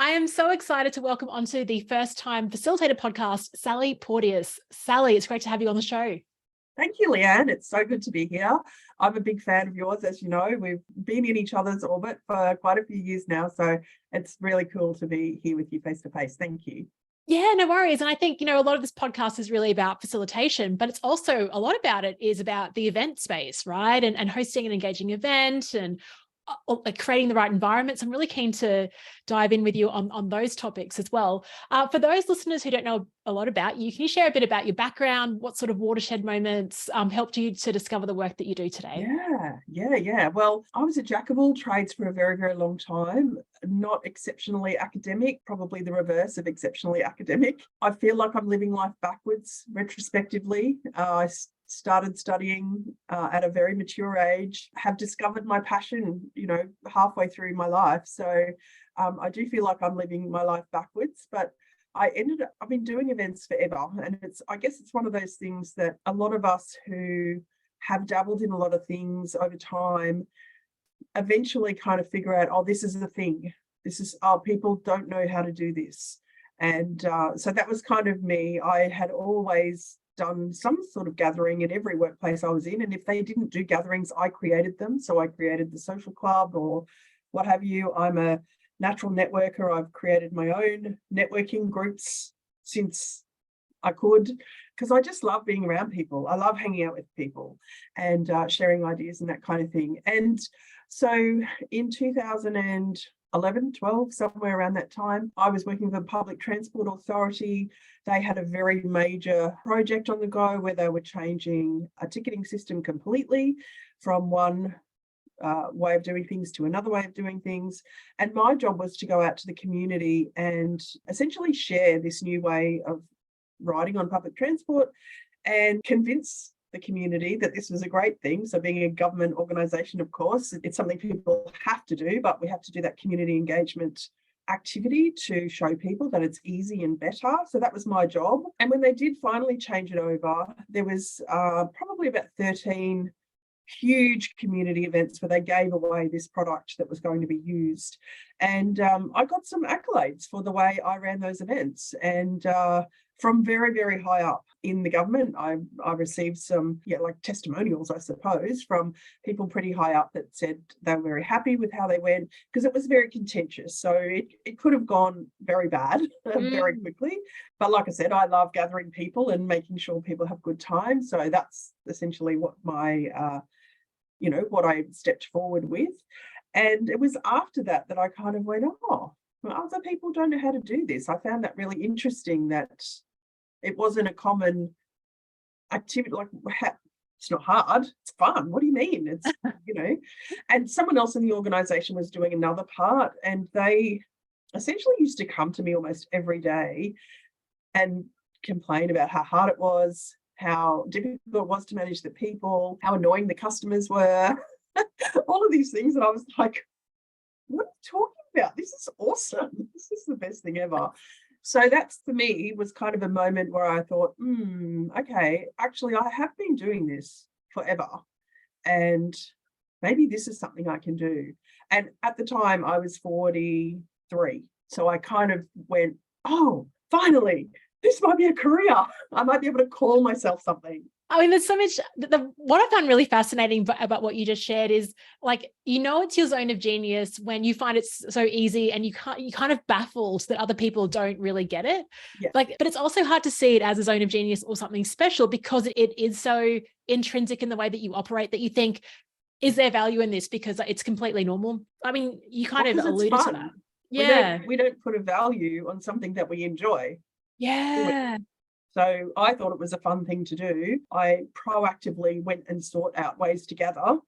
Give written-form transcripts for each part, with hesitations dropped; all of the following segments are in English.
I am so excited to welcome onto the first time facilitator podcast, Sally Porteous. Sally, it's great to have you on the show. Thank you, Leanne. It's so good to be here. I'm a big fan of yours, as you know. We've been in each other's orbit for quite a few years now, so it's really cool to be here with you face to face. Thank you. Yeah, no worries. And I think, a lot of this podcast is really about facilitation, but it's also a lot about it is about the event space, right? And hosting an engaging event and like creating the right environments. I'm really keen to dive in with you on those topics as well. For those listeners who don't know a lot about you, can you share a bit about your background? What sort of watershed moments helped you to discover the work that you do today? Yeah. Well, I was a jack of all trades for a very, very long time, not exceptionally academic, probably the reverse of exceptionally academic. I feel like I'm living life backwards retrospectively. I started studying at a very mature age, have discovered my passion, halfway through my life. So I do feel like I'm living my life backwards, but I've been doing events forever. And I guess it's one of those things that a lot of us who have dabbled in a lot of things over time eventually kind of figure out, oh, this is the thing. People don't know how to do this. And so that was kind of me. I had always done some sort of gathering in every workplace I was in. And if they didn't do gatherings, I created them. So I created the social club or what have you. I'm a natural networker. I've created my own networking groups since I could, because I just love being around people. I love hanging out with people and sharing ideas and that kind of thing. And so in 2011, 12, somewhere around that time, I was working with a public transport authority. They had a very major project on the go where they were changing a ticketing system completely from one way of doing things to another way of doing things. And my job was to go out to the community and essentially share this new way of riding on public transport and convince the community that this was a great thing. So being a government organisation, of course, it's something people have to do, but we have to do that community engagement activity to show people that it's easy and better. So that was my job. And when they did finally change it over, there was probably about 13 huge community events where they gave away this product that was going to be used. And I got some accolades for the way I ran those events. And from very, very high up in the government, I received some, like testimonials, I suppose, from people pretty high up that said they were very happy with how they went, because it was very contentious. So it could have gone very bad very quickly. But like I said, I love gathering people and making sure people have good time. So that's essentially what my what I stepped forward with. And it was after that I kind of went, oh, well, other people don't know how to do this. I found that really interesting, that it wasn't a common activity. Like, it's not hard, it's fun. What do you mean? It's, and someone else in the organisation was doing another part, and they essentially used to come to me almost every day and complain about how hard it was, how difficult it was to manage the people, how annoying the customers were, all of these things. And I was like, what are you talking about? This is awesome. This is the best thing ever. So that's, for me, was kind of a moment where I thought, okay, actually, I have been doing this forever, and maybe this is something I can do. And at the time, I was 43. So I kind of went, oh, finally, this might be a career. I might be able to call myself something. I mean, there's so much. What I found really fascinating about what you just shared is, like, it's your zone of genius when you find it so easy, and you kind of baffled that other people don't really get it. Yeah. But it's also hard to see it as a zone of genius or something special, because it is so intrinsic in the way that you operate that you think, is there value in this? Because it's completely normal. I mean, you kind of alluded to that. Yeah. We don't put a value on something that we enjoy. Yeah. So I thought it was a fun thing to do. I proactively went and sought out ways to gather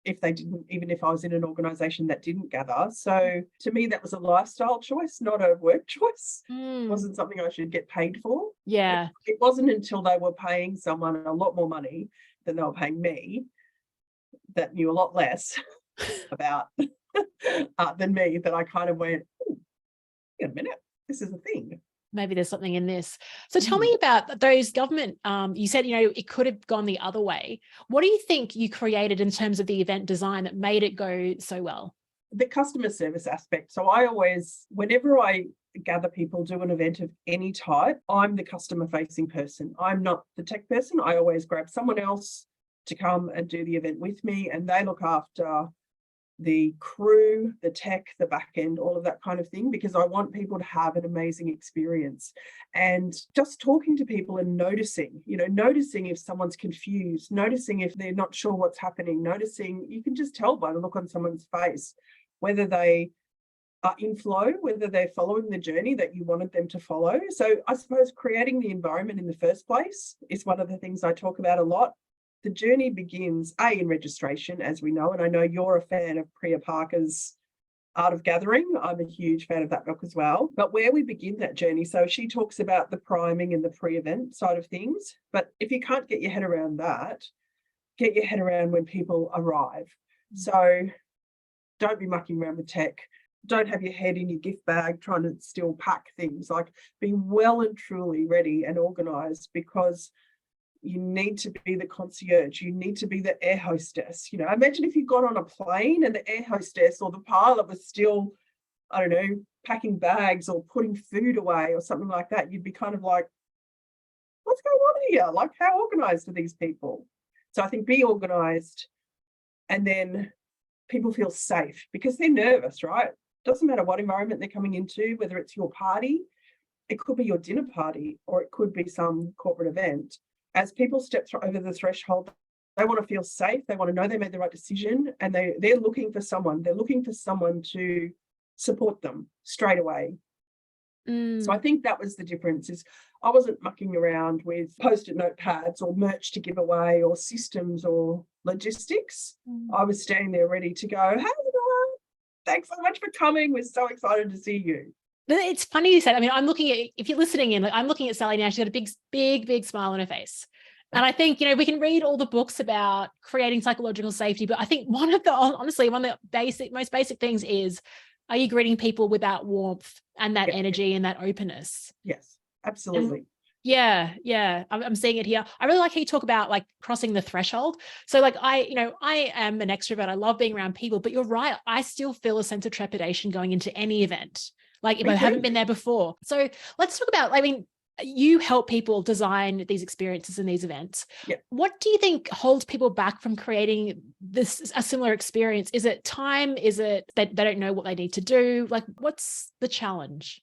even if I was in an organisation that didn't gather. So to me, that was a lifestyle choice, not a work choice. It wasn't something I should get paid for. Yeah. It wasn't until they were paying someone a lot more money than they were paying me, that knew a lot less about than me, that I kind of went, oh, wait a minute, this is a thing. Maybe there's something in this. So tell me about those government, you said, it could have gone the other way. What do you think you created in terms of the event design that made it go so well? the customer service aspect. So I always, whenever I gather people, do an event of any type, I'm the customer facing person. I'm not the tech person. I always grab someone else to come and do the event with me, and they look after the crew, the tech, the back end, all of that kind of thing, because I want people to have an amazing experience. And just talking to people and noticing if someone's confused, noticing if they're not sure what's happening, noticing, you can just tell by the look on someone's face whether they are in flow, whether they're following the journey that you wanted them to follow. So I suppose creating the environment in the first place is one of the things I talk about a lot. The journey begins, in registration, as we know, and I know you're a fan of Priya Parker's Art of Gathering. I'm a huge fan of that book as well. But where we begin that journey, so she talks about the priming and the pre-event side of things. But if you can't get your head around that, get your head around when people arrive. So don't be mucking around with tech. Don't have your head in your gift bag trying to still pack things. Like, be well and truly ready and organised, because you need to be the concierge. You need to be the air hostess. Imagine if you got on a plane and the air hostess or the pilot was still, I don't know, packing bags or putting food away or something like that. You'd be kind of like, what's going on here? Like, how organised are these people? So I think be organised, and then people feel safe because they're nervous, right? Doesn't matter what environment they're coming into, whether it's your party, it could be your dinner party, or it could be some corporate event. As people step over the threshold, they want to feel safe. They want to know they made the right decision, and they're looking for someone. They're looking for someone to support them straight away. So I think that was the difference. Is I wasn't mucking around with post-it notepads or merch to give away or systems or logistics. I was standing there ready to go, hey, thanks so much for coming. We're so excited to see you. It's funny you said. I mean, I'm looking at, if you're listening in, I'm looking at Sally now. She's got a big smile on her face. And I think, we can read all the books about creating psychological safety, but I think one of the most basic things is, are you greeting people with that warmth and that energy and that openness? Yes, absolutely. And yeah. I'm seeing it here. I really like how you talk about like crossing the threshold. So like I am an extrovert. I love being around people, but you're right. I still feel a sense of trepidation going into any event. Like if I haven't been there before. So let's talk about, you help people design these experiences and these events. Yeah. What do you think holds people back from creating a similar experience? Is it time? Is it that they don't know what they need to do? Like, what's the challenge?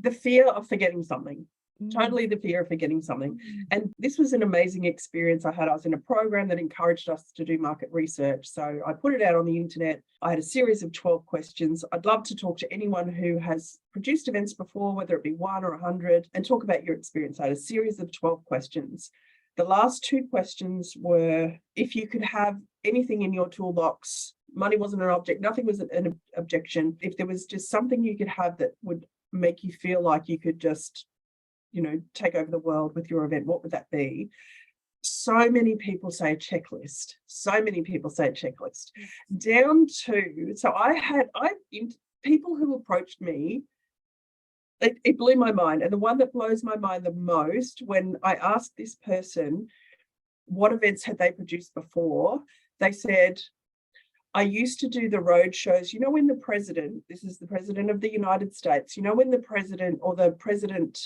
The fear of forgetting something. Totally the fear of forgetting something. And this was an amazing experience I had. I was in a program that encouraged us to do market research. So I put it out on the internet. I had a series of 12 questions. I'd love to talk to anyone who has produced events before, whether it be 1 or 100, and talk about your experience. I had a series of 12 questions. The last 2 questions were, if you could have anything in your toolbox, money wasn't an object, nothing was an objection. If there was just something you could have that would make you feel like you could just take over the world with your event, what would that be? So many people say checklist. Down to, so I people who approached me, it blew my mind. And the one that blows my mind the most, when I asked this person what events had they produced before, they said, I used to do the road shows. When the president, this is the president of the United States, when the president or the president,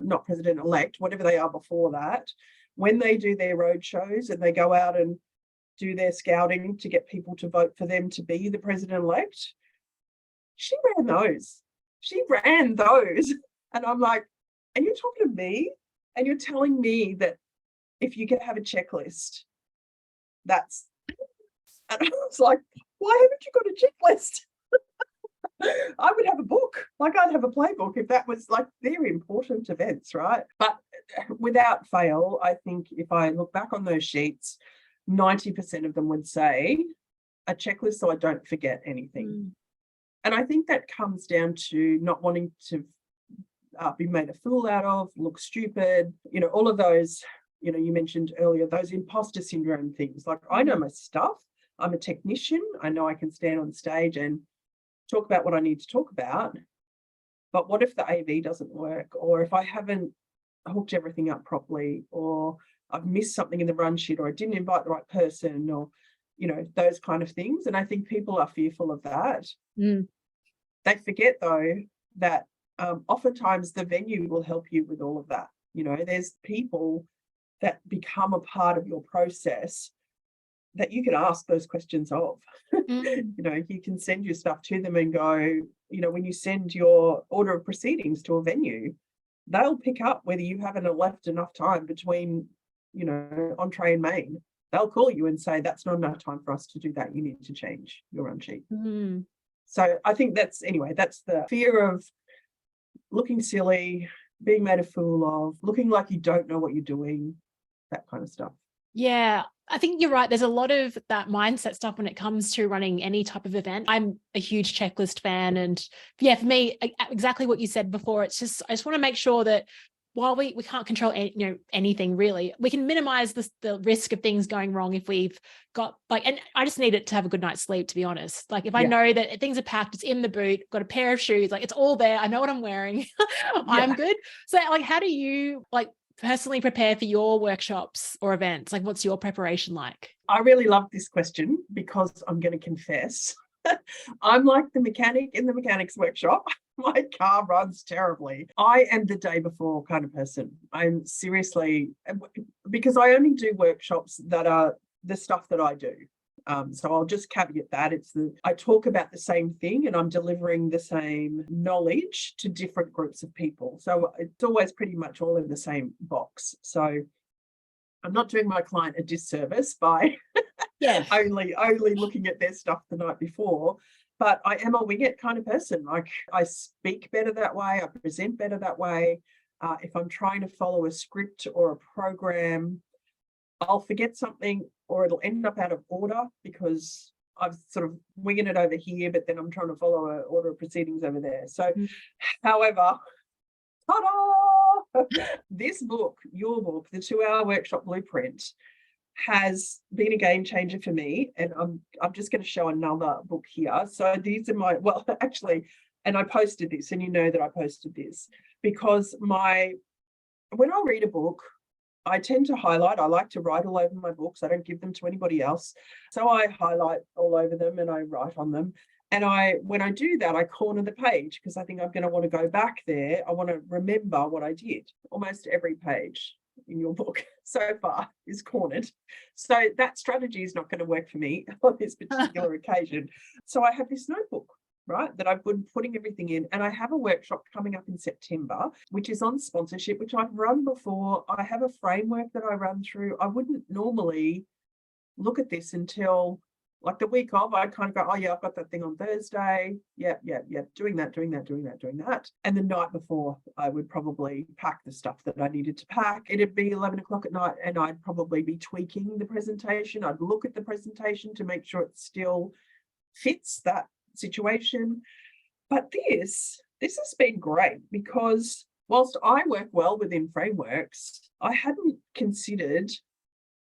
not president-elect, whatever they are before that, when they do their road shows and they go out and do their scouting to get people to vote for them to be the president-elect, she ran those. And I'm like, and you're talking to me and you're telling me that if you can have a checklist, that's, and I was like, why haven't you got a checklist? I would have a book, I'd have a playbook if that was they're important events, right? But without fail, I think if I look back on those sheets, 90% of them would say a checklist so I don't forget anything. And I think that comes down to not wanting to be made a fool out of, look stupid, all of those, you mentioned earlier, those imposter syndrome things. I know my stuff. I'm a technician. I know I can stand on stage and talk about what I need to talk about, but what if the AV doesn't work, or if I haven't hooked everything up properly, or I've missed something in the run sheet, or I didn't invite the right person, or those kind of things. And I think people are fearful of that. Mm. They forget, though, that oftentimes the venue will help you with all of that. There's people that become a part of your process that you can ask those questions of. You can send your stuff to them and go, when you send your order of proceedings to a venue, they'll pick up whether you haven't left enough time between, entree and main. They'll call you and say, that's not enough time for us to do that. You need to change your run sheet. So I think that's the fear of looking silly, being made a fool of, looking like you don't know what you're doing, that kind of stuff. Yeah, I think you're right. There's a lot of that mindset stuff when it comes to running any type of event. I'm a huge checklist fan. And yeah, for me, exactly what you said before, it's just, I just want to make sure that while we can't control anything really, we can minimize the risk of things going wrong if we've got and I just need it to have a good night's sleep, to be honest. Like if I know that things are packed, it's in the boot, got a pair of shoes, it's all there, I know what I'm wearing, I'm good. So how do you personally prepare for your workshops or events? What's your preparation like? I really love this question because I'm going to confess, I'm like the mechanic in the mechanics workshop. My car runs terribly. I am the day before kind of person. I'm seriously, because I only do workshops that are the stuff that I do. So I'll just caveat that I talk about the same thing and I'm delivering the same knowledge to different groups of people. So it's always pretty much all in the same box. So I'm not doing my client a disservice by only looking at their stuff the night before. But I am a wing it kind of person. I speak better that way. I present better that way. If I'm trying to follow a script or a program, I'll forget something or it'll end up out of order because I've sort of winging it over here, but then I'm trying to follow an order of proceedings over there. So, however, ta-da! This book, your book, the 2-Hour Workshop Blueprint, has been a game changer for me. And I'm just going to show another book here. So these are and I posted this, and that I posted this because when I read a book, I tend to highlight. I like to write all over my books. I don't give them to anybody else. So I highlight all over them and I write on them. And when I do that, I corner the page because I think I'm going to want to go back there. I want to remember what I did. Almost every page in your book so far is cornered. So that strategy is not going to work for me on this particular occasion. So I have this notebook, right, that I've been putting everything in. And I have a workshop coming up in September, which is on sponsorship, which I've run before. I have a framework that I run through. I wouldn't normally look at this until the week of. I kind of go, oh yeah, I've got that thing on Thursday. Yeah, doing that. And the night before, I would probably pack the stuff that I needed to pack. It'd be 11 o'clock at night and I'd probably be tweaking the presentation. I'd look at the presentation to make sure it still fits that situation. But this has been great because whilst I work well within frameworks, I hadn't considered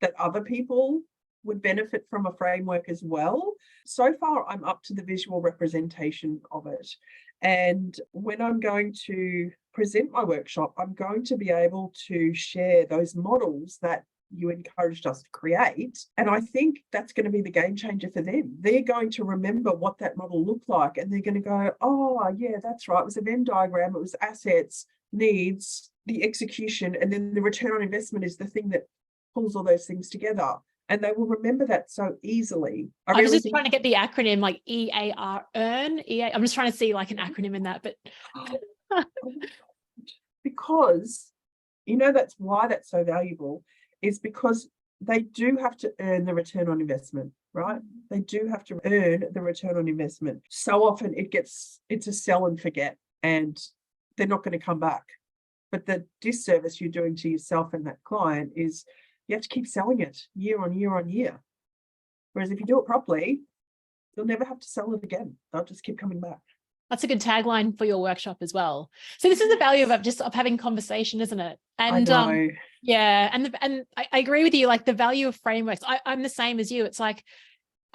that other people would benefit from a framework as well. So far, I'm up to the visual representation of it. And when I'm going to present my workshop, I'm going to be able to share those models that you encouraged us to create. And I think that's going to be the game changer for them. They're going to remember what that model looked like and they're going to go, oh, yeah, that's right. It was a Venn diagram. It was assets, needs, the execution, and then the return on investment is the thing that pulls all those things together. And they will remember that so easily. I was just trying to get the acronym EAR, earn. I'm just trying to see an acronym in that, but because that's why that's so valuable, is because they do have to earn the return on investment, right? They do have to earn the return on investment. So often it's a sell and forget, and they're not going to come back. But the disservice you're doing to yourself and that client is you have to keep selling it year on year on year. Whereas if you do it properly, you'll never have to sell it again. They'll just keep coming back. That's a good tagline for your workshop as well. So this is the value of having conversation, isn't it? And I know. And I agree with you. The value of frameworks. I'm the same as you. It's I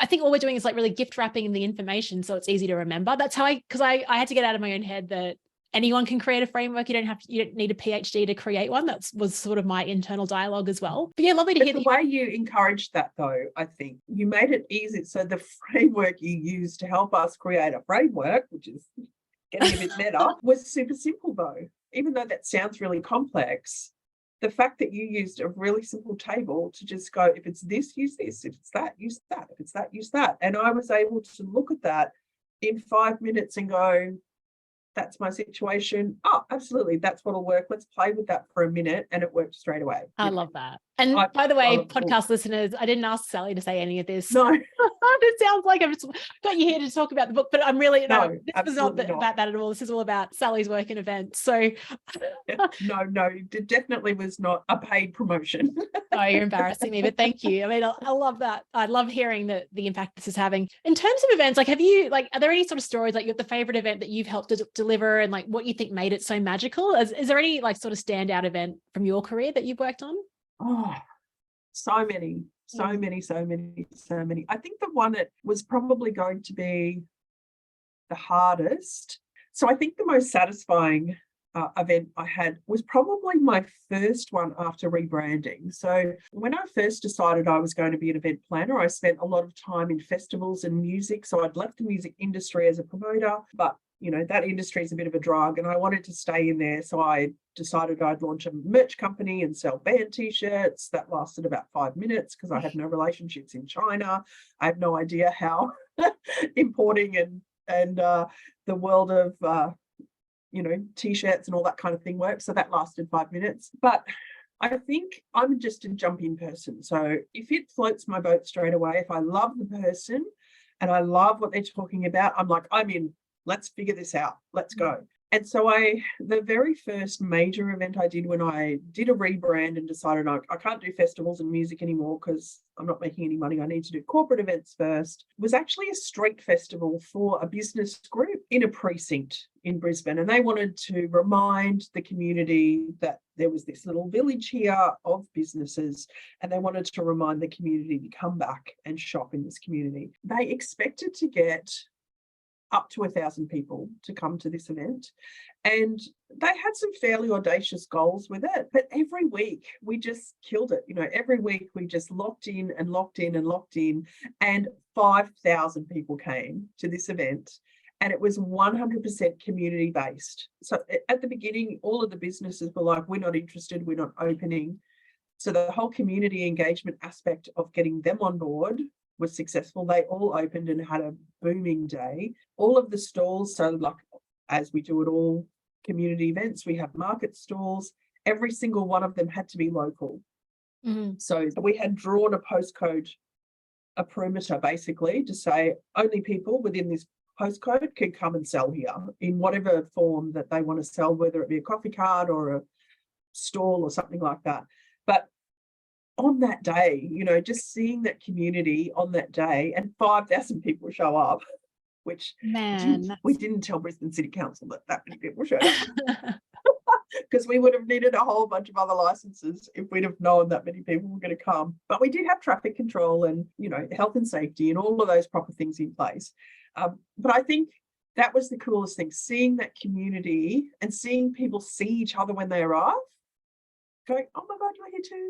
think all we're doing is really gift wrapping the information so it's easy to remember. That's how because I had to get out of my own head that anyone can create a framework. You don't need a PhD to create one. That was sort of my internal dialogue as well. But yeah, lovely to hear the way you encouraged that, though, I think you made it easy. So the framework you used to help us create a framework, which is getting a bit meta, was super simple, though. Even though that sounds really complex, the fact that you used a really simple table to just go, if it's this, use this. If it's that, use that. If it's that, use that. And I was able to look at that in 5 minutes and go, that's my situation. Oh, absolutely. That's what'll work. Let's play with that for a minute. And it worked straight away. I love that. And by the way, podcast listeners, I didn't ask Sally to say any of this. No. It sounds like I've got you here to talk about the book, but I'm really, no, this was not about that at all. This is all about Sally's work and events. So no, it definitely was not a paid promotion. Oh, you're embarrassing me, but thank you. I mean, I love that. I love hearing the impact this is having. In terms of events, like, are there any sort of stories, like the favorite event that you've helped to deliver and like what you think made it so magical? Is there any like sort of standout event from your career that you've worked on? Oh, so many. I think the one that was probably going to be the hardest. So I think the most satisfying event I had was probably my first one after rebranding. So when I first decided I was going to be an event planner, I spent a lot of time in festivals and music. So I'd left the music industry as a promoter, but that industry is a bit of a drug and I wanted to stay in there. So I decided I'd launch a merch company and sell band t-shirts. That lasted about 5 minutes because I had no relationships in China. I have no idea how importing and the world of t-shirts and all that kind of thing works. So that lasted 5 minutes. But I think I'm just a jump in person. So if it floats my boat straight away, if I love the person and I love what they're talking about, I'm like, I'm in. Let's figure this out. Let's go. And so the very first major event I did when I did a rebrand and decided I can't do festivals and music anymore because I'm not making any money. I need to do corporate events first, was actually a street festival for a business group in a precinct in Brisbane. And they wanted to remind the community that there was this little village here of businesses, and they wanted to remind the community to come back and shop in this community. They expected to get up to 1,000 people to come to this event. And they had some fairly audacious goals with it. But every week we just killed it. Every week we just locked in, and 5,000 people came to this event. And it was 100% community based. So at the beginning, all of the businesses were like, we're not interested, we're not opening. So the whole community engagement aspect of getting them on board was successful. They all opened and had a booming day. All of the stalls, so like as we do at all community events, we have market stalls. Every single one of them had to be local. Mm-hmm. So we had drawn a postcode, a perimeter basically, to say only people within this postcode can come and sell here in whatever form that they want to sell, whether it be a coffee cart or a stall or something like that. But on that day, just seeing that community on that day and 5,000 people show up, which we didn't tell Brisbane City Council that many people showed up because we would have needed a whole bunch of other licenses if we'd have known that many people were going to come. But we did have traffic control and, health and safety and all of those proper things in place. But I think that was the coolest thing, seeing that community and seeing people see each other when they arrive. Going, oh my God,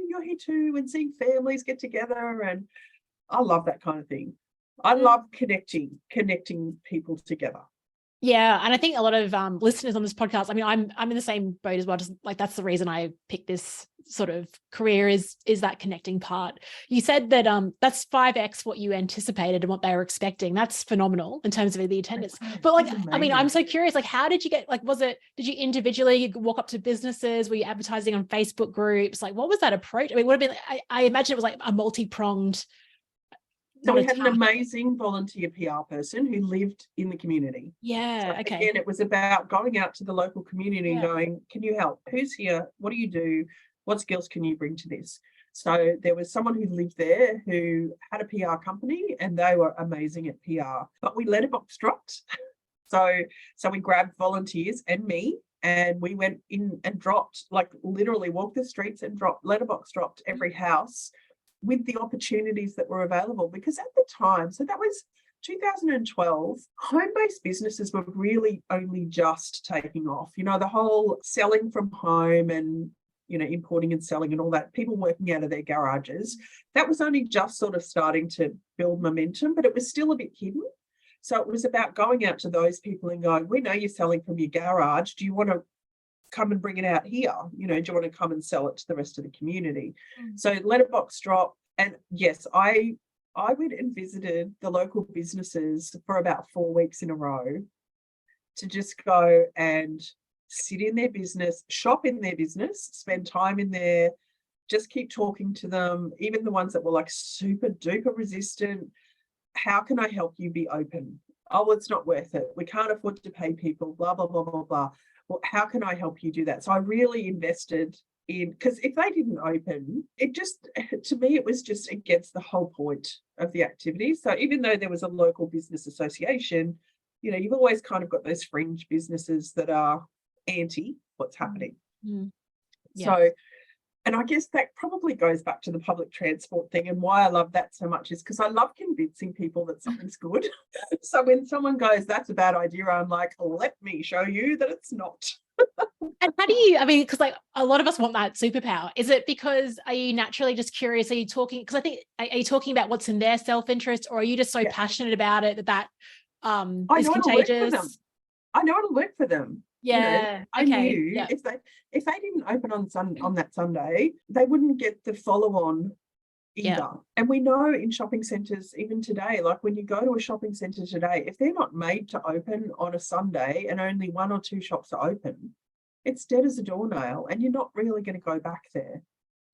you're here too, and seeing families get together. And I love that kind of thing. I love connecting people together. Yeah. And I think a lot of listeners on this podcast, I mean, I'm in the same boat as well. Just like, that's the reason I picked this sort of career is that connecting part. You said that that's 5x what you anticipated and what they were expecting. That's phenomenal in terms of the attendance. But like, I mean, I'm so curious, like, how did you get, like, did you individually walk up to businesses? Were you advertising on Facebook groups? Like, what was that approach? I mean, it would have been, I imagine it was like a multi-pronged. So we had an amazing volunteer PR person who lived in the community. Yeah, so okay. Again, it was about going out to the local community and going, can you help? Who's here? What do you do? What skills can you bring to this? So there was someone who lived there who had a PR company and they were amazing at PR. But we letterbox dropped. So we grabbed volunteers and me, and we went in and dropped, like literally walked the streets and letterbox dropped every house with the opportunities that were available. Because at the time, so that was 2012, home-based businesses were really only just taking off. You know, the whole selling from home and, you know, importing and selling and all that, people working out of their garages, that was only just sort of starting to build momentum, but it was still a bit hidden. So it was about going out to those people and going, we know you're selling from your garage. Do you want to come and bring it out here? You know, do you want to come and sell it to the rest of the community? So letterbox drop. And yes, I went and visited the local businesses for about 4 weeks in a row to just go and sit in their business, shop in their business, spend time in there, just keep talking to them, even the ones that were like super duper resistant. How can I help you be open? Oh, well, it's not worth it. We can't afford to pay people, blah, blah, blah, blah, blah. Well, how can I help you do that? So I really invested in, because if they didn't open, it just, to me, it was just against the whole point of the activity. So even though there was a local business association, you know, you've always kind of got those fringe businesses that are anti what's happening. Yeah. So, and I guess that probably goes back to the public transport thing, and why I love that so much is because I love convincing people that something's good. So when someone goes, that's a bad idea, I'm like, let me show you that it's not. And how do you, I mean, because like a lot of us want that superpower. Is it because, are you naturally just curious? Are you talking, because I think, are you talking about what's in their self-interest, or are you just so passionate about it that is contagious? I know it'll work for them. Yeah. You know, I knew if they didn't open on that Sunday, they wouldn't get the follow-on either. And we know in shopping centres, even today, like when you go to a shopping centre today, if they're not made to open on a Sunday and only 1 or 2 shops are open, it's dead as a doornail, and you're not really going to go back there.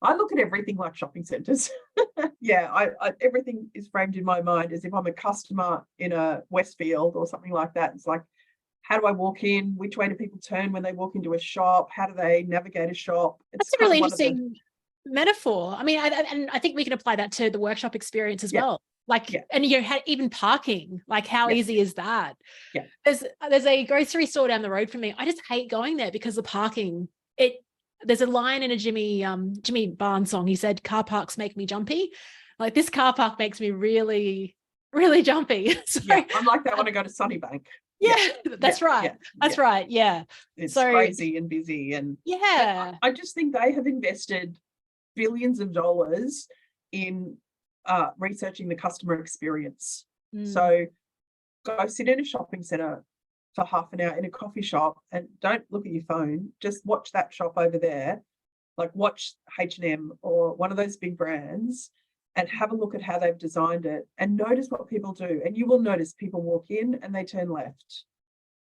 I look at everything like shopping centres. I everything is framed in my mind as if I'm a customer in a Westfield or something like that. It's like, how do I walk in? Which way do people turn when they walk into a shop? How do they navigate a shop? That's a really interesting metaphor. I mean, and I think we can apply that to the workshop experience as well. Like, and you know, even parking, like how easy is that? There's a grocery store down the road from me. I just hate going there because the parking, there's a line in a Jimmy Barnes song. He said, car parks make me jumpy. Like, this car park makes me really, really jumpy. So, I'm like that when I go to Sunnybank. That's right. That's right. Yeah. It's crazy and busy. And I just think they have invested billions of dollars in researching the customer experience. So go sit in a shopping centre for half an hour in a coffee shop and don't look at your phone. Just watch that shop over there. Like, watch H&M or one of those big brands and have a look at how they've designed it and notice what people do. And you will notice people walk in and they turn left.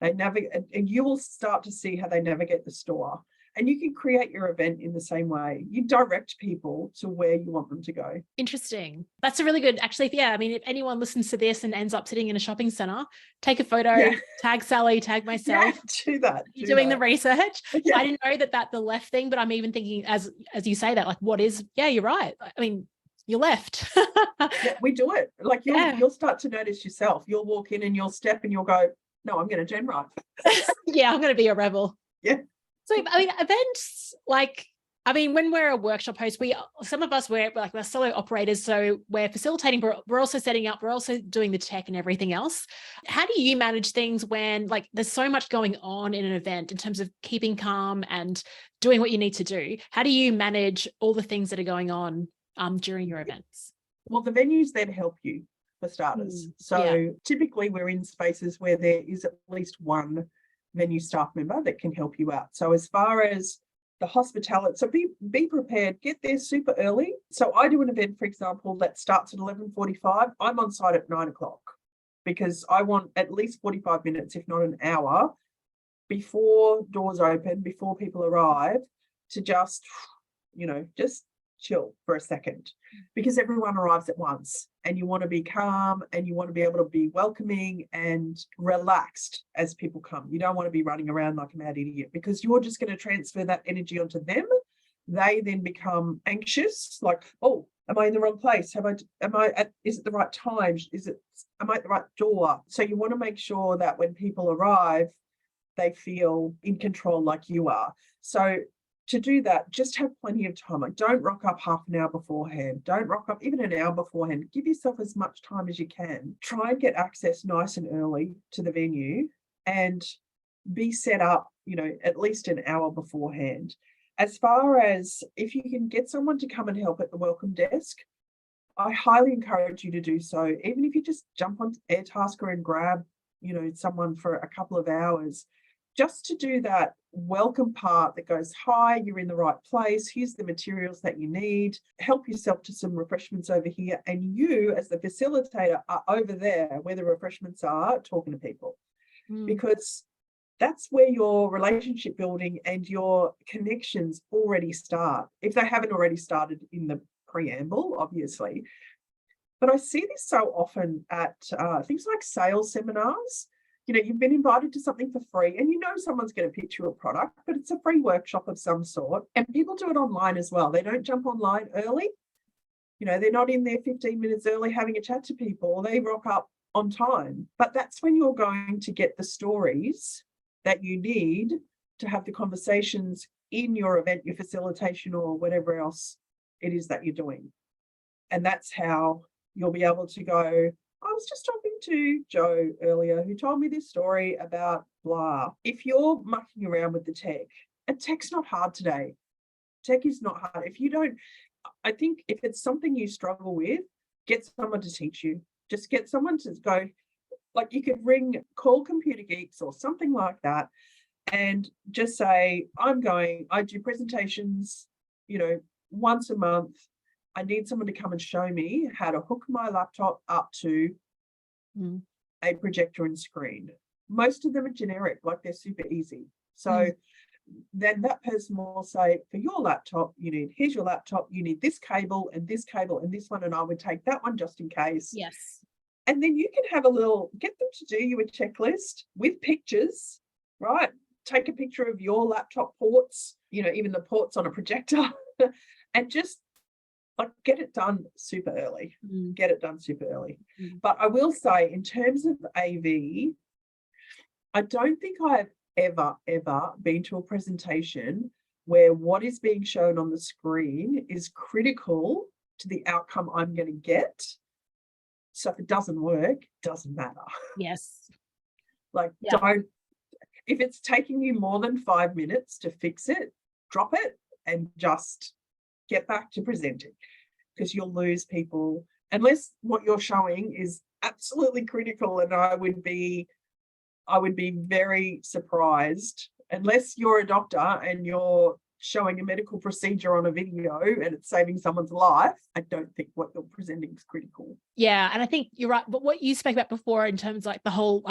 They navigate, and you will start to see how they navigate the store. And you can create your event in the same way. You direct people to where you want them to go. Interesting. That's a really good, actually. I mean, if anyone listens to this and ends up sitting in a shopping centre, take a photo, tag Sally, tag myself. Do that. You're doing the research. I didn't know that the left thing, but I'm even thinking as you say that, like, what is, you're right. I mean, you're left. We do it. Like, you'll start to notice yourself. You'll walk in and you'll step and you'll go, no, I'm going to turn right. I'm going to be a rebel. So, I mean, events, like, I mean, when we're a workshop host, some of us, we're solo operators, so we're facilitating, but we're also setting up, we're also doing the tech and everything else. How do you manage things when, like, there's so much going on in an event in terms of keeping calm and doing what you need to do? How do you manage all the things that are going on during your events? Well, the venues then help you, for starters. So typically we're in spaces where there is at least one venue staff member that can help you out. So as far as the hospitality, so be prepared, get there super early. So I do an event, for example, that starts at 11:45. I'm on site at 9 o'clock because I want at least 45 minutes, if not an hour, before doors open, before people arrive, to just chill for a second, because everyone arrives at once and you want to be calm and you want to be able to be welcoming and relaxed as people come. You don't want to be running around like a mad idiot, because you're just going to transfer that energy onto them. They then become anxious, like, oh, am I in the wrong place? Is it the right time? Am I at the right door? So you want to make sure that when people arrive, they feel in control like you are. So to do that, just have plenty of time. Like, don't rock up half an hour beforehand. Don't rock up even an hour beforehand. Give yourself as much time as you can. Try and get access nice and early to the venue and be set up, at least an hour beforehand. As far as if you can get someone to come and help at the welcome desk, I highly encourage you to do so. Even if you just jump on Airtasker and grab, someone for a couple of hours, just to do that welcome part that goes, hi, you're in the right place. Here's the materials that you need. Help yourself to some refreshments over here. And you, as the facilitator, are over there where the refreshments are, talking to people. Because that's where your relationship building and your connections already start. If they haven't already started in the preamble, obviously. But I see this so often at things like sales seminars. You've been invited to something for free and someone's going to pitch you a product, but it's a free workshop of some sort. And people do it online as well. They don't jump online early. They're not in there 15 minutes early having a chat to people. They rock up on time. But that's when you're going to get the stories that you need to have the conversations in your event, your facilitation, or whatever else it is that you're doing. And that's how you'll be able to go, I was just talking to Joe earlier who told me this story about blah. If you're mucking around with the tech, and tech's not hard today. Tech is not hard. I think if it's something you struggle with, get someone to teach you. Just get someone to go, like you could call Computer Geeks or something like that and just say, I do presentations, once a month. I need someone to come and show me how to hook my laptop up to a projector and screen. Most of them are generic, like they're super easy. So then that person will say, for your laptop, here's your laptop, you need this cable and this one, and I would take that one just in case. Yes. And then you can have get them to do you a checklist with pictures, right? Take a picture of your laptop ports, even the ports on a projector, and just get it done super early. Get it done super early. But I will say, in terms of AV, I don't think I've ever been to a presentation where what is being shown on the screen is critical to the outcome I'm going to get. So if it doesn't work, it doesn't matter. Yes. If it's taking you more than 5 minutes to fix it, drop it and just get back to presenting, because you'll lose people unless what you're showing is absolutely critical. And I would be very surprised, unless you're a doctor and you're showing a medical procedure on a video and it's saving someone's life. I don't think what you're presenting is critical. Yeah. And I think you're right. But what you spoke about before in terms of the whole,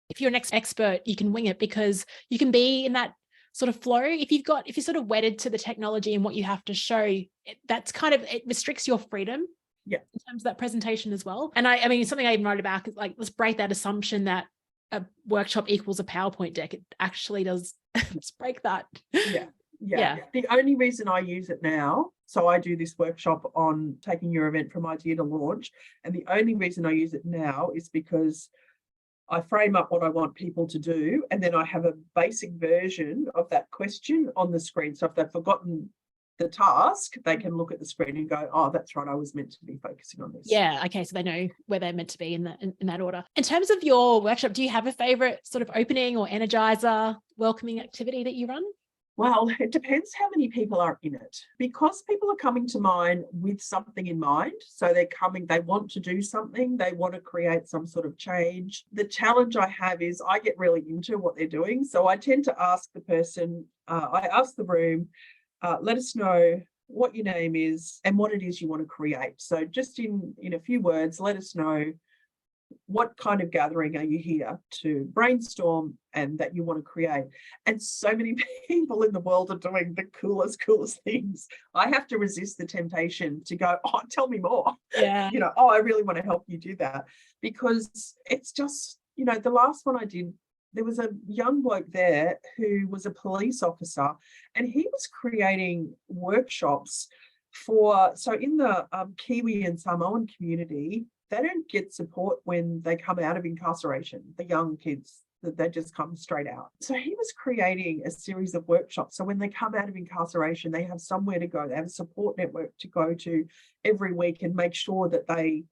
if you're an expert, you can wing it because you can be in that sort of flow. If you're sort of wedded to the technology and what you have to show, it restricts your freedom. Yeah. In terms of that presentation as well. And I mean, something I even wrote about is let's break that assumption that a workshop equals a PowerPoint deck. It actually does. Let's break that. Yeah. The only reason I use it now, so I do this workshop on taking your event from idea to launch, and the only reason I use it now is because I frame up what I want people to do, and then I have a basic version of that question on the screen. So if they've forgotten the task, they can look at the screen and go, oh, that's right, I was meant to be focusing on this. Yeah, okay, so they know where they're meant to be in that order. In terms of your workshop, do you have a favorite sort of opening or energizer welcoming activity that you run? Well, it depends how many people are in it. Because people are coming to mine with something in mind, so they want to do something, they want to create some sort of change. The challenge I have is I get really into what they're doing. So I tend to ask the person, I ask the room, let us know what your name is and what it is you want to create. So just in a few words, let us know what kind of gathering are you here to brainstorm and that you want to create. And so many people in the world are doing the coolest things. I have to resist the temptation to go, oh, tell me more. Yeah. I really want to help you do that, because it's just, the last one I did, there was a young bloke there who was a police officer, and he was creating workshops so in the Kiwi and Samoan community, they don't get support when they come out of incarceration, the young kids that they just come straight out. So he was creating a series of workshops. So when they come out of incarceration, they have somewhere to go. They have a support network to go to every week and make sure that they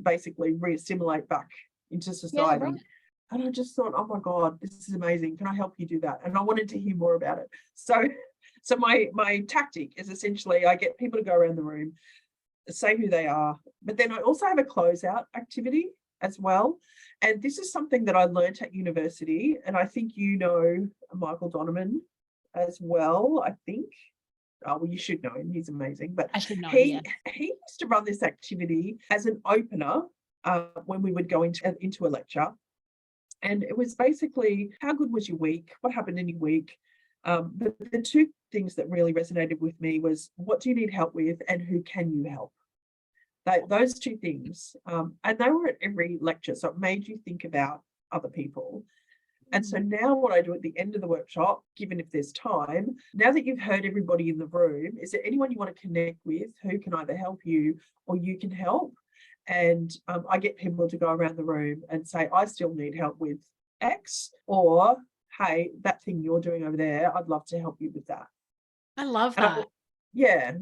basically re-assimilate back into society. Yeah, right. And I just thought, oh my God, this is amazing. Can I help you do that? And I wanted to hear more about it. So my tactic is essentially I get people to go around the room, say who they are, but then I also have a closeout activity as well. And this is something that I learned at university, and I think you know Michael Donovan as well, I think. Oh, well, you should know him. He's amazing. But I should know. he used to run this activity as an opener when we would go into a lecture. And it was basically, how good was your week? What happened in your week? But the two things that really resonated with me was, what do you need help with and who can you help? Those two things. And they were at every lecture. So it made you think about other people. And so now what I do at the end of the workshop, given if there's time, now that you've heard everybody in the room, is there anyone you want to connect with who can either help you or you can help? And I get people to go around the room and say, I still need help with X, or, hey, that thing you're doing over there, I'd love to help you with that. I love that. Yeah.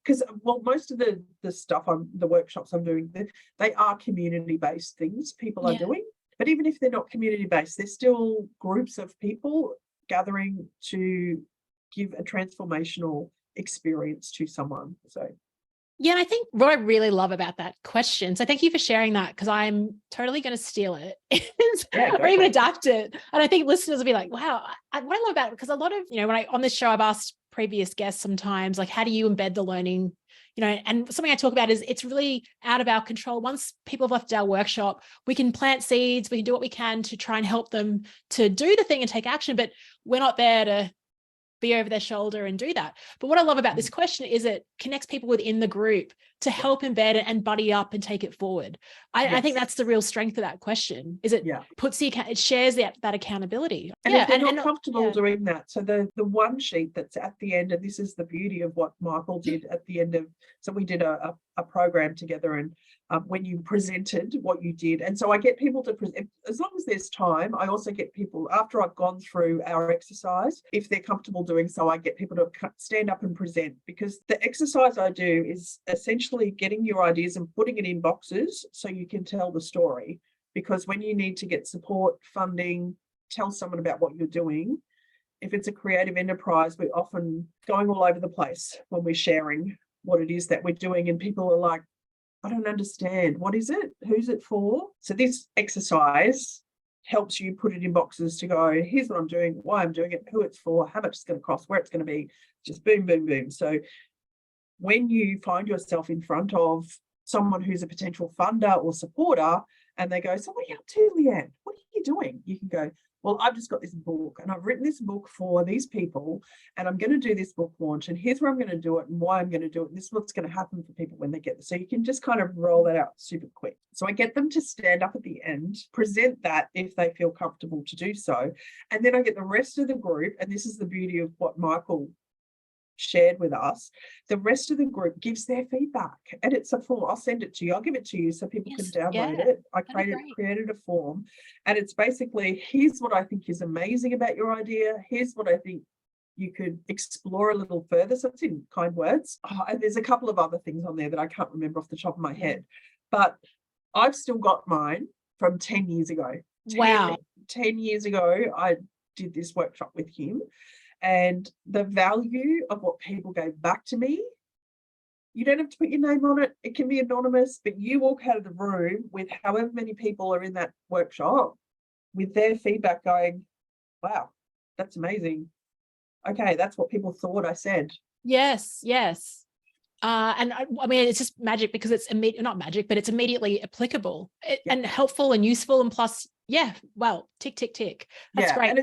Because, well, most of the stuff the workshops I'm doing, they are community-based things people are doing. But even if they're not community-based, they're still groups of people gathering to give a transformational experience to someone. So yeah, and I think what I really love about that question, so thank you for sharing that, because I'm totally going to steal it or even adapt it. And I think listeners will be like, wow, what I love about it, because a lot of, when on this show, I've asked previous guests sometimes, like, how do you embed the learning? And something I talk about is it's really out of our control. Once people have left our workshop, we can plant seeds, we can do what we can to try and help them to do the thing and take action, but we're not there to be over their shoulder and do that. But what I love about this question is it connects people within the group to help embed it and buddy up and take it forward. I think that's the real strength of that question, is it puts it shares that accountability. And if they're not comfortable doing that, so the one sheet that's at the end, and this is the beauty of what Michael did at the end of, so we did a program together, and when you presented what you did. And so I get people to present, as long as there's time. I also get people, after I've gone through our exercise, if they're comfortable doing so, I get people to stand up and present, because the exercise I do is essentially getting your ideas and putting it in boxes so you can tell the story. Because when you need to get support, funding, tell someone about what you're doing, if it's a creative enterprise, we're often going all over the place when we're sharing what it is that we're doing, and people are like, I don't understand. What is it? Who's it for? So this exercise helps you put it in boxes to go, here's what I'm doing, why I'm doing it, who it's for, how much it's going to cost, where it's going to be, just boom, boom, boom. So when you find yourself in front of someone who's a potential funder or supporter, and they go, so what are you up to, Leanne? What are you doing? You can go, well, I've just got this book, and I've written this book for these people, and I'm going to do this book launch, and here's where I'm going to do it and why I'm going to do it. And this is what's going to happen for people when they get there. So you can just kind of roll that out super quick. So I get them to stand up at the end, present that if they feel comfortable to do so. And then I get the rest of the group, and this is the beauty of what Michael shared with us, the rest of the group gives their feedback, and it's a form. I'll send it to you, I'll give it to you so people can download it. I created a form, and it's basically, here's what I think is amazing about your idea, here's what I think you could explore a little further. So it's in kind words. And there's a couple of other things on there that I can't remember off the top of my head, but I've still got mine from 10 years ago. Wow. 10 years ago I did this workshop with him. And the value of what people gave back to me, you don't have to put your name on it. It can be anonymous, but you walk out of the room with however many people are in that workshop with their feedback going, wow, that's amazing. Okay, that's what people thought I said. Yes. And I mean, it's just magic, because it's not magic, but it's immediately applicable and helpful and useful. And plus, well, tick, tick, tick. That's great. And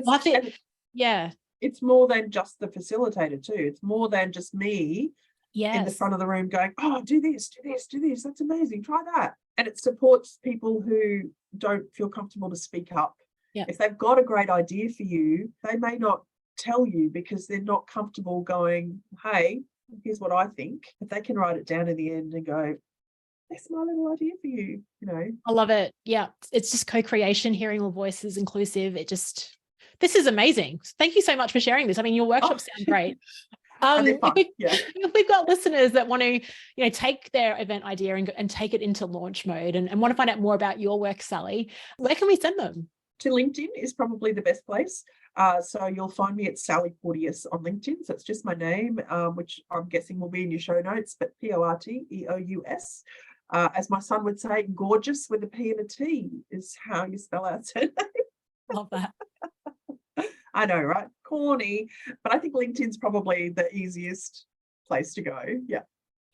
it's more than just the facilitator too. It's more than just me in the front of the room going, oh, do this. That's amazing. Try that. And it supports people who don't feel comfortable to speak up. If they've got a great idea for you, they may not tell you because they're not comfortable going, hey, here's what I think. But they can write it down in the end and go, That's my little idea for you, you know. I love it. Yeah. It's just co-creation, hearing all voices, inclusive. This is amazing. Thank you so much for sharing this. I mean, your workshops sound great. If we've got listeners that want to, take their event idea and take it into launch mode and want to find out more about your work, Sally, where can we send them? To LinkedIn is probably the best place. So you'll find me at Sally Porteous on LinkedIn. So it's just my name, which I'm guessing will be in your show notes, but Porteous. As my son would say, gorgeous with a P and a T is how you spell out surname. Love that. I know, right? Corny, but I think LinkedIn's probably the easiest place to go. Yeah.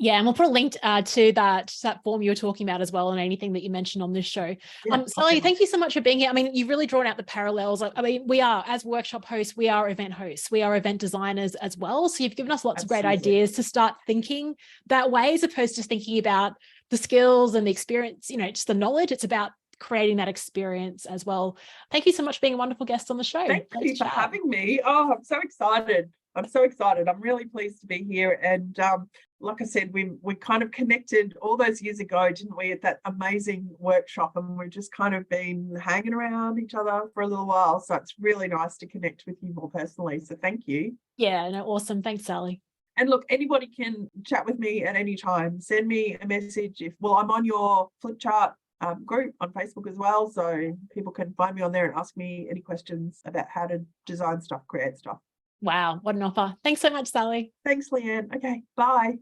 Yeah, and we'll put a link to that form you were talking about as well, and anything that you mentioned on this show. Yeah, Sally, thank you so much for being here. I mean, you've really drawn out the parallels. I mean, we are, as workshop hosts, we are event hosts, we are event designers as well. So you've given us lots of great ideas to start thinking that way, as opposed to thinking about the skills and the experience, just the knowledge. It's about creating that experience as well. Thank you so much for being a wonderful guest on the show. Thank you for having me. Oh, I'm so excited. I'm really pleased to be here. And like I said, we kind of connected all those years ago, didn't we, at that amazing workshop, and we've just kind of been hanging around each other for a little while. So it's really nice to connect with you more personally. So thank you. Yeah, no, awesome. Thanks, Sally. And look, anybody can chat with me at any time. Send me a message. I'm on your flip chart group on Facebook as well. So people can find me on there and ask me any questions about how to design stuff, create stuff. Wow, what an offer. Thanks so much, Sally. Thanks, Leanne. Okay, bye.